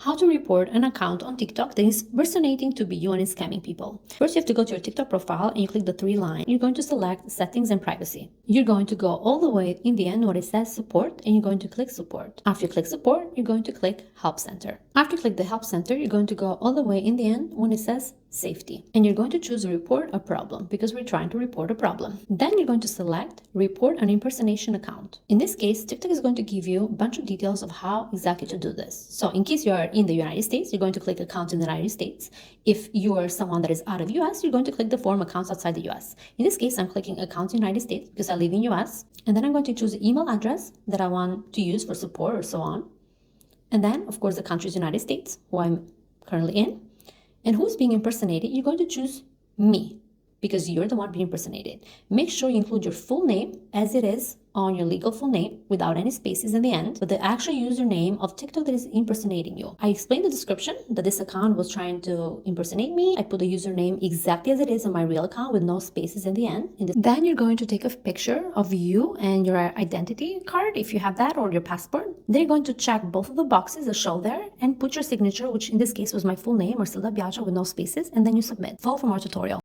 How to report an account on TikTok that is impersonating to be you and is scamming people. First, you have to go to your TikTok profile and you click the three lines. You're going to select settings and privacy. You're going to go all the way in the end where it says support and you're going to click support. After you click support, you're going to click help center. After you click the help center, you're going to go all the way in the end when it says safety. And you're going to choose report a problem because we're trying to report a problem. Then you're going to select report an impersonation account. In this case, TikTok is going to give you a bunch of details of how exactly to do this. So in case you are in the United States, you're going to click account in the United States. If you are someone that is out of US, you're going to click the form accounts outside the US. In this case, I'm clicking account in the United States because I live in US. And then I'm going to choose the email address that I want to use for support or so on. And then, of course, the country is United States, who I'm currently in. And who's being impersonated, you're going to choose me because you're the one being impersonated. Make sure you include your full name as it is on your legal full name without any spaces in the end, but the actual username of TikTok that is impersonating you. I explained the description that this account was trying to impersonate me. I put the username exactly as it is on my real account with no spaces in the end. Then you're going to take a picture of you and your identity card, if you have that, or your passport. Then you're going to check both of the boxes that show there and put your signature, which in this case was my full name, Marcela Biagio, with no spaces, and then you submit. Follow for more tutorial.